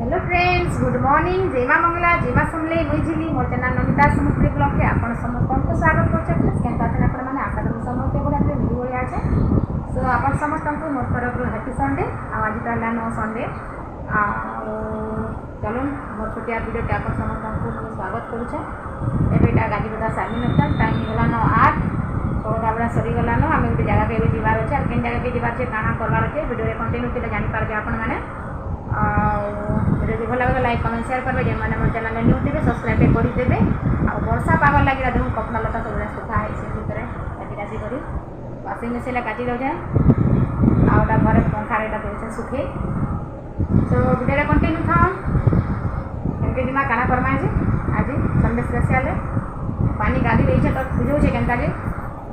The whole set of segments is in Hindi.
Hello friends, good morning. जेमा मंगला जेमा समले मुझिली मोर चैनल नमिता समुद्री ब्लॉग के आपण समस्त स्वागत करछे। प्लीज केन ताते आपण माने आशा करू समस्त बढिया वीडियो बढिया আছে। सो आपण समस्त को मोर तरफ हैप्पी संडे। आज ताला नो संडे आ चलो मोर छोटिया वीडियो के आपण समस्त को स्वागत करछे। एबेटा गाजीबदा सामी नता टाइम होला नो 8 तो बाबड़ा सरी गला नो हमें एक जगह के जीवार আছে। केन जगह के जीवार छे काना करवार আছে वीडियो रे कंटिन्यू के जानि पारबे आपण माने। वीडियो भल लगे लाइक कमेंट शेयर करेंगे। जो मैंने मोर चैनल न्यू थे सब्सक्राइब करदे। आ वर्षा पाग लगे देखो कपड़ा लता सब सुखा है से भितर काटी कर वाशिंग मशीन काटी दे आटा घर पंखा यहाँ दे सुखे। सो वीडियो कंटिन्यू था एमके दिमा काना करमा आज संडे स्पेशल पानी गाधी रही तो बुझे केन्ता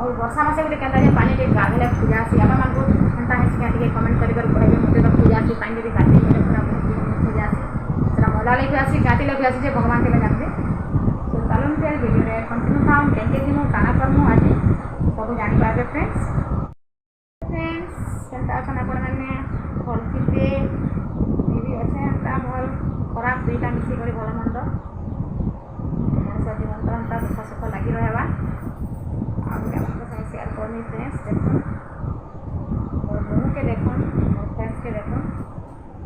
और वर्षा मासे गोटे केन्ता पानी टे गाधले पूजा सी आम मान एंता है कमेंट कर कहे मत तो पूजा सी पानी टे गाधी पूरा पूजा सी सेटा मजा लगे आसी गाधी लगे आसी जे भगवान के जानते। सो चलो फिर वीडियो कंटिन्यू था केंके दिन काना करमु आज सब जानि पाबे फ्रेंड्स। केन्ता अपन आपण माने भल थिबे भी अच्छे एंता भल खराब दुईटा मिसी कर भल मंद मनुष्य जीवन तो एंता सुख सुख लगी रहबा। शेयर करनी फ्रेंड्स देखो और मुँह के देखो और फेस के देखो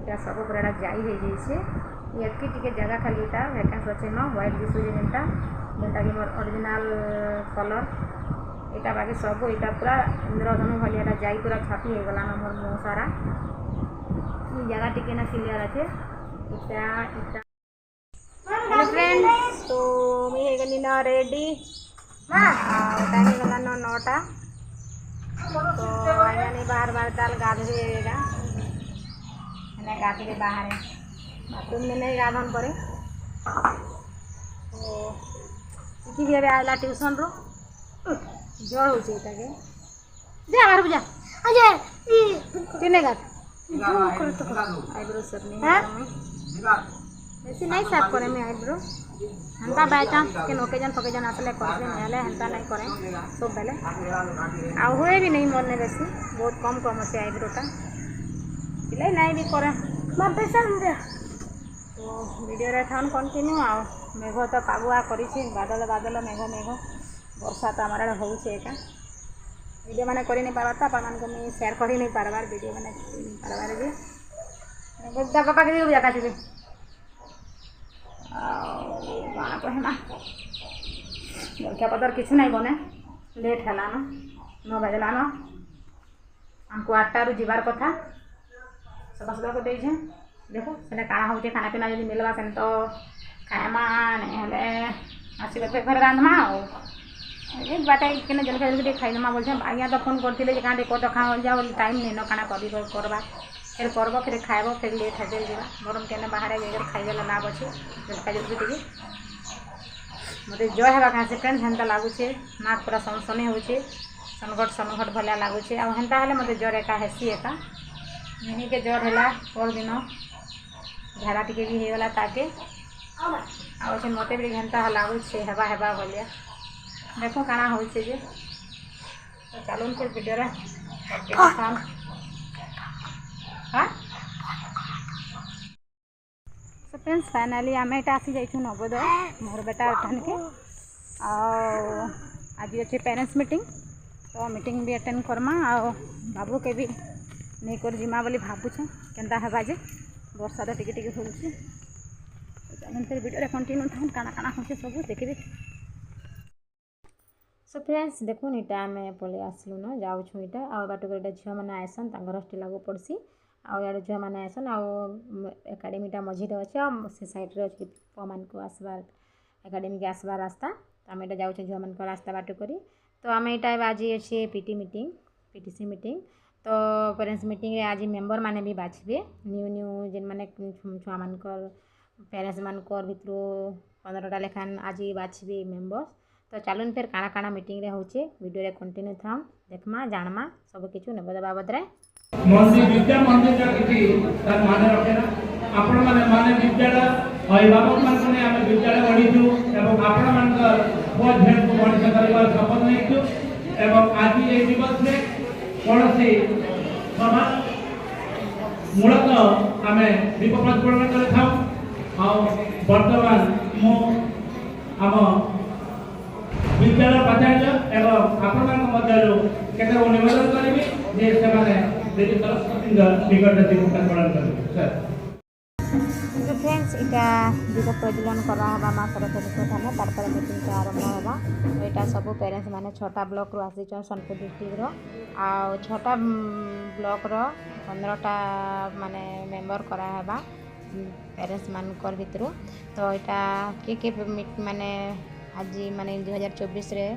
इटा सब पूरा जाई हो जाइए। ये टिके जगह खाली इटा वैकेंस अच्छे न व्हाइट दिशुजे जेनटा जेनटा कि मोर ओरिजिनल कलर इटा बाकी सब इटा पूरा इंद्रधनु भाई जाई पूरा छापी हो गला न मोर मुँह सारा जगह टिके ना क्लियर अच्छे इटा इटा। हेलो फ्रेंड्स, तो मैं हो गली ना रेडी टाइम गला नो 9टा तो आया नहीं बाहर बाहर दाल गाधेगा मैंने गाधी के बाहर बाथरूम में नहीं गाधन पड़े तो कि भी आला ट्यूशन रो जोर हो के जा बाहर बुझा अजय किने गाथ आईब्रो सब नहीं बेसी नहीं साफ करे मैं आईब्रो हेन्ता बाय चांस के ओकेजन आसले करबे नहले हेन्ता नहीं करें सब बेले आ हुए भी नहीं मरने बेसी बहुत कम कम से आईब्रोटा इले नहीं भी करे मार पैसा दे। तो वीडियो रे थान कंटिन्यू आ मेघ तो पागुआ करिछि बादल बादल मेघ मेघ वर्षा तो हमारे होउछे एका वीडियो माने करि नहीं पारबा त मान को मैं शेयर करि नहीं पारबार वीडियो माने पारबार जे बद्दा पापा के भी जाका छिबे गाना कहना जलखिया पतर किसी नहीं बने लेट है 9 बजला न हमको 8 रु जीवार कथा सदा सदा को देजे देखो से काଣା हो खाना पीना जब मिलवा से तो खाएमा नहीं आसवे घर रांधमा एक बाटे के जलखिया जल्दी खाईमा बोलते आज्ञा तो फोन करते कहाँ कत खा जाओ टाइम नहीं न काଣା करवा फिर करब फिर खाएब फिर लेट है जावा गरम के बाहर जाकर खाइबे लाभ अच्छे जल्दी जल्दी टी मत जय हवा कहाँ से फ्रेंड्स हेन्ता लगुचे नाक पूरा सनसनी हो सनघट भलिया लगुचे आ हेन्ता हेले मत जर एका हेसी एका मिनी के जर है पर दिन झाड़ा टिके भी होगला ताके आसे मत भी हेन्ता लगुचे हेबा हेबा भलिया देखो काଣା होचे जे तो चलो फिर वीडियो हाँ सो फ्रेंड्स फाइनाली आम यहाँ आसी जाइए नवोदय मोर बेटा ठान के आज अच्छे पेरेंट्स मीटिंग तो मीटिंग भी अटेंड करमा आ बाबू के भी नहीं कर जिमा बोली भावुछे केन्ता हेबा जे वर्षा तो टिके टिके होउछे तो फिर वीडियो कंटिन्यू था काना काना होचे सब देखिए। सो फ्रेंड्स देखो इटा आम पलि आसलु न जाऊँ इटा आ बाट पर झील मैंने आएसन हस्टेल लागू पड़सी आड़ झील मैंने आएसन आकाडेमीटा मझीरे अच्छे से साइड्रे अच्छे पुआ मान को आसबार एकाडेमी के आसबार रास्ता तो आम यहाँ जाऊँ झील मान रास्ता बाट करी तो आम यहाँ आज अच्छे पीटीसी मीटिंग तो पेरेंट्स मीटिंग आज मेंबर माने भी बाछबे न्यू न्यू जेन माने छुआ मान पेरेंट्स मान भितर 15टा लेखान आज बाछबे मेंबर्स तो चलून फिर काଣା काଣା मीटिंग रे होचे वीडियो रे कंटिन्यू था देखमा जानमा सब किछु नबद बाबद रे मंदिर विद्या मंदिर का किछि तार माने रखेना आपण माने विद्यालय अभिभावक मान ने हम विद्यालय पढ़ीछु एवं आपण मान बहुत भेट को मनुष्य परिवार शपथ लेछु एवं आज ए दिवस में कौन से समाज मूलतः आम दीप प्रज्वलन कर बर्तमान मु आम विद्यालय प्राचार्य एवं आपण निवेदन करी जे से देवी सरस्वती निकट दीप प्रज्वलन करेंगे। तो फ्रेंड्स इटा दीप प्रज्वलन करावा माँ सरस्वती प्रधान तार मीटिंग आरंभ होगा। तो यहाँ सब पेरेन्ट्स मैंने 6टा ब्लॉक रू आसीचन सोनपुर डिस्ट्रिक्ट आ 6टा ब्लॉक रो 15टा माने मेंबर करावा पेरेन्ट्स मानकर भितर। तो यहाँ किए माने आज माने 2024 रे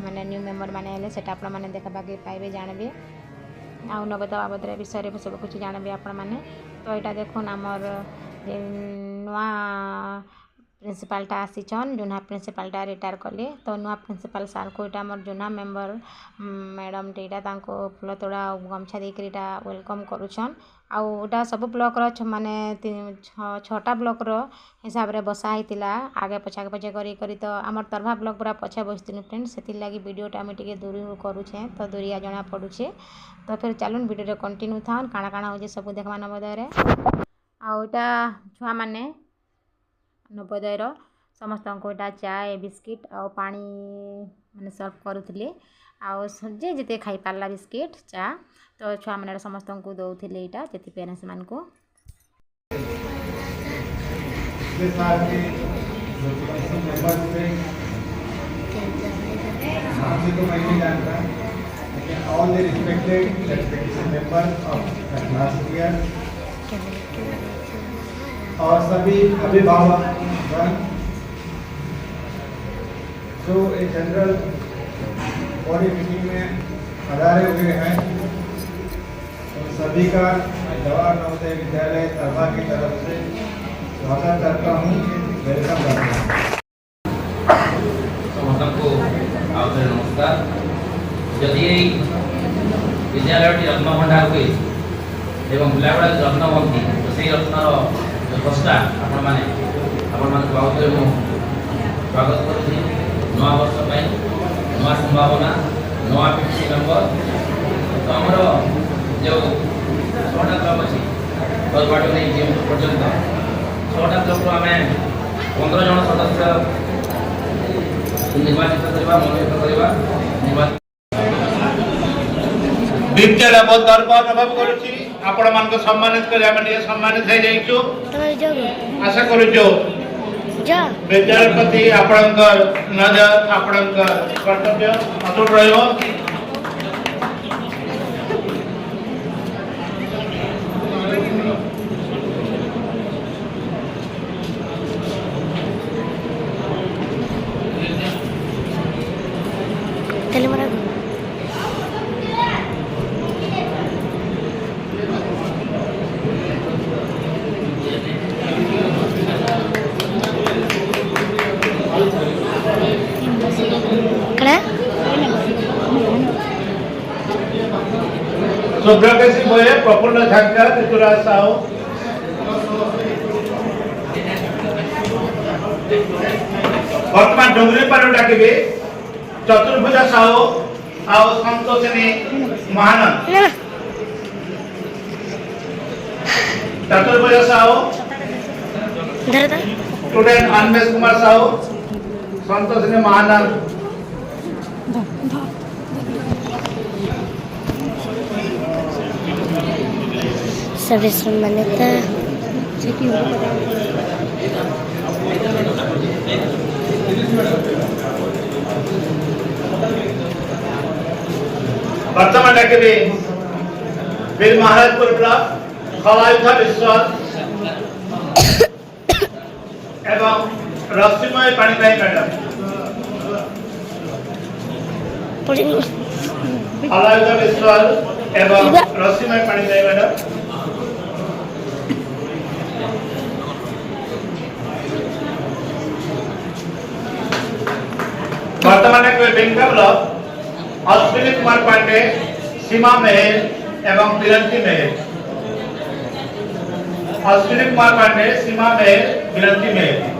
माने न्यू मेंबर माने सेटा आपण माने देखाबाके पाइबे जानबे आ नवोदय बाबद विषय में सब कुछ जानबे आपण माने। तो यहाँ देखुन आमर नुआ प्रिंसिपालटा आसीचन जुना प्रिंसिपालटा रिटायर कले। तो नुआ प्रिंसिपाल सार को यहाँ आमर जुना मेंबर मैडम टीटा तांको फुल तोड़ा गमछा देकर वेलकम करुछन। आउटा सब ब्लॉक रो माने 6टा ब्लॉक रो हिसाब रे बसा होता आगे पछा पछे करी। तो आमर तरभा ब्लॉक पूरा पछे बसती फ्रेंड्स से लगी वीडियोटा मुझे टे दूरी करुचे तो दूरिया जना पड़ुछे। तो फिर चलून वीडियो कंटिन्यू थान काଣା काଣା हो सब देखा नवोदय आउटा छुआ माने नवोदय समस्त को यहाँ चाय बिस्किट आ पानी माने सर्व करुले जे जिते खाई पारला बिस्किट चा। तो छुआ मैंने समस्त को दौले यहाँ जी पेरेन्ट्स मान को all the respected members of the class here और सभी अभिभावक जो एक जनरल बॉडी मीटिंग में पधारे हुए हैं उन सभी का जवाहर नवोदय विद्यालय तरभा की तरफ से स्वागत करता हूँ, वेलकम करता हूँ। समस्तको आउथरे नमस्कार। जदि विद्यालय रत्न भंडार हुए एवं पिलागुड़ा रत्न बनती तो से रत्नर जो प्रस्ता आपण मैंने आउथरे मु स्वागत करुँगी। नवा वर्ष नवा संभावना नवा पिछी मेम्बर। तो आमर जो 6टा क्लब अच्छी बसबाट नहीं पर्यटन 6टा क्लब आम 15 जन सदस्य निर्वाचित करवा मनोनीत करवा निर्वाचित विद्यालय बहुत गर्व अनुभव करुच्ची आपण मान को सम्मानित कर आम सम्मानित हो जाइछु। आशा करुछु विद्यालय प्रति आपणकर नजर आपणकर कर्तव्य अटूट रहिबो। सुब्रकेशी बोये प्रफुल्ल झांका ऋतुराज साहू वर्तमान डोंगरी पर डाकिबे चतुर्भुज साहू आउ संतोषिनी महानंद। चतुर्भुज साहू स्टूडेंट अन्वेष कुमार साहू संतोषिनी महानंद। सभी सम्मानित वर्तमान डाकिबे वीर महाराजपुर ब्लॉक खलायुधा विश्वास एवं रश्मिमय पाणिग्राही मैडम। खलायुधा विश्वास एवं रश्मिमय पाणिग्राही मैडम। वर्तमान बेंका ब्लॉक अश्विनी कुमार पांडे सीमा मेहर एवं बिरंती मेहर। अश्विनी कुमार पांडे सीमा मेहर बिरंती मेहर।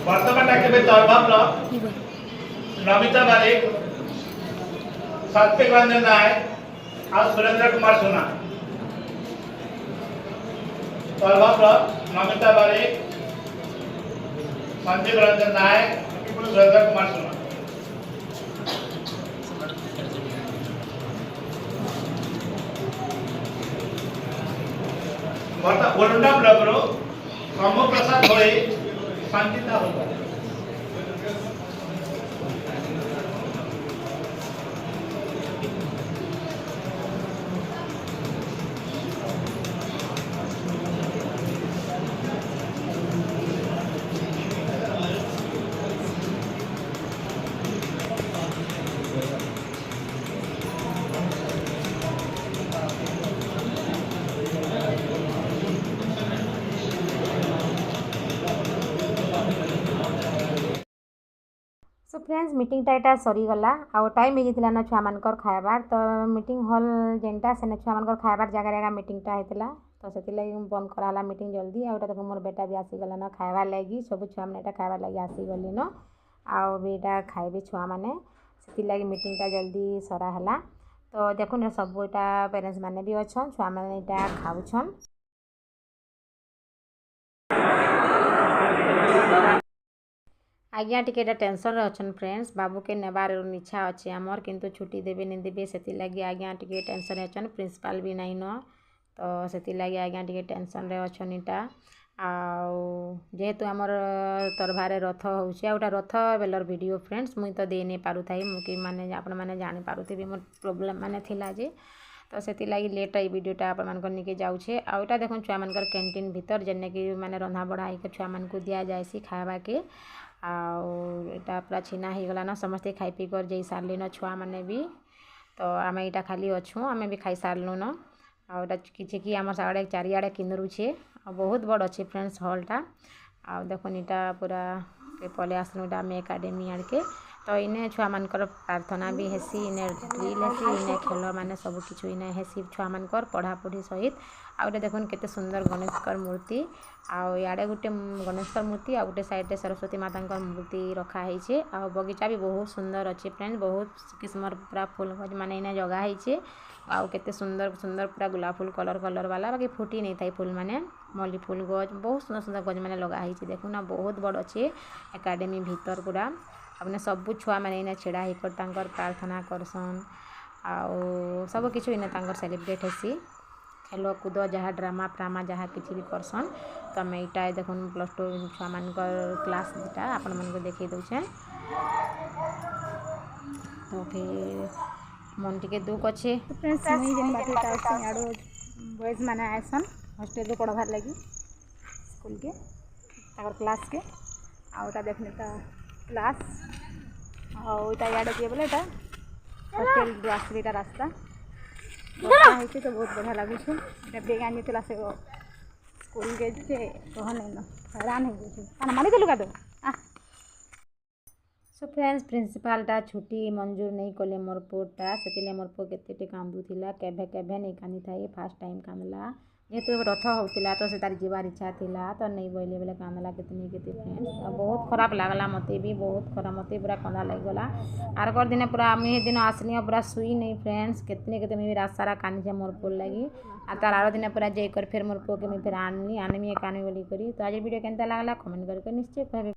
वर्तमान डाके तलभाव नमिता बारिक सात्विक रंजन नायक और सुरेंद्र कुमार सोना तलभाव नमिता बारिक संजीव रंजन नायक सुरेंद्र कुमार सोना वरुणा ब्लॉक प्रमोद प्रसाद भोई शांतिता होगा सो फ्रेंड्स मीटिंगटा एटा सरीगला आउ टाइम हो जाता छुआ मानकर खाइबार तो मीटिंग हॉल जेनटा से छुआ मानकर खाइबार जगह मीटिंगटा होता तो से बंद कराला मीटिंग जल्दी आउ देखो मोर बेटा भी आसीगला न खाइबार लगी सब छुआ मैंने खाइबार लगी आसीगली न आउ भी एटा खाइबे छुआ मैंने से लगी मीटिंगटा जल्दी सराहला तो देखुन सब एटा पेरेंट्स मैंने भी अच्छन छुआ मैंने एटा खाऊछन आज्ञा टिके टेंशन अच्छन फ्रेंड्स बाबू के नेबार इच्छा अच्छे आमर किंतु छुट्टी देवे नहीं देवे से लगी आज्ञा टिके टेंशन अच्छन प्रिंसिपाल भी नहीं न तो से लगी आज्ञा टिके टेंशन रे अच्छन इटा जेहेतु आमर तरभारे रथ होटा रथ बेलर वीडियो फ्रेंड्स मुई तो दे नहीं पारू थाई मुझे माने आपण माने जानी पारुथि मोर प्रोब्लेम माने थिला जे तो से लगी लेट ये वीडियोटा आपण मानकर निके जाऊे आउटा देखो छुआ मानकर कैंटीन भीतर जेने कि माने रंधा बढ़ा होकर छुआ मान को दिया जाए खावा के आटा पूरा छीना हो गला न समस्ते खाई पी कर जा सारे न छुआ मैंने भी तो आम यहाँ खाली अच्छू आम भी खाई सारूँ न आटा कि आम साड़े चारिआड़े किनरुछे बहुत बड़ अच्छे फ्रेंड्स हॉलटा आ देखो इटा पूरा पले आसलू आम एकाडेमी आड़ के तो इने छुआ मानकर प्रार्थना भी हेसी इने ड्रिल हेसी इने खेल माने सब किछु इने हेसी छुआ मानकर पढ़ापढ़ी सहित आउटे देखुन केते सुंदर गणेशकर मूर्ति आउ याडे गोटे गणेशकर मूर्ति आ गोटे साइड सरस्वती माता मूर्ति रखा है आ बगीचा भी बहुत सुंदर अच्छे फ्रेंड बहुत किस्म पूरा फूल गज माने इने जगह है आउ केते सुंदर सुंदर पूरा गुलाब फूल कलर कलर वाला बाकी फुटी नहीं थाई फूल माने मल्ली फूल गज बहुत सुंदर सुंदर गज माने लगा है देखो ना बहुत बड़ अच्छे एकाडेमी भीतर पूरा अपने सबू छुआ मैंने इने छेड़ा होकर प्रार्थना करसन आउ सब किछु इने सेलिब्रेट हेसी खेल कूद जहाँ ड्रामा फ्रामा जहाँ किसी भी करसन तो आम यहाँ देखो +2 छुआ मान क्लास दुटा आपण मन को देखे दौचे तो फिर मन टे दुख अच्छे फ्रेंड्स मुई जेन बाटे आड़ो बॉयज मैंने आसन हॉस्टेल रे पढ़वार लगी स्कूल के क्लास के आउटा देखने क्लास आउटा याडे किए बोले हॉस्टेल जो आसटा रास्ता है तो बहुत बढ़िया लगुच बेग आनी से स्कूल के कह नहीं न हैरान हो गए मानी देलु का तो सो फ्रेंड्स प्रिंसिपालटा छुट्टी मंजूर नहीं कले मोर पुटा से मोर पु केते कांदुला केभे केभे नहीं कांदी थाए फास्ट टाइम कांदला जेहेतु रथ होता तो से तार जीवार इच्छा थिला तो नहीं बोले बोले कांदला केतनी केते फ्रेंड्स बहुत खराब लागला मते भी बहुत खराब मते पूरा कंदा लगला आर कर दिन पूरा मुझे दिन आसनी पूरा सुई नहीं फ्रेंड्स केतनी केते मुझे रात सारा कानी मोर पुल लगी आ तार आरो दिन पूरा जाकर फिर मोर पु के मुझे फिर आनमी एकानी बोली करी तो आज वीडियो केनता लागला कमेंट करके निश्चय कहबे।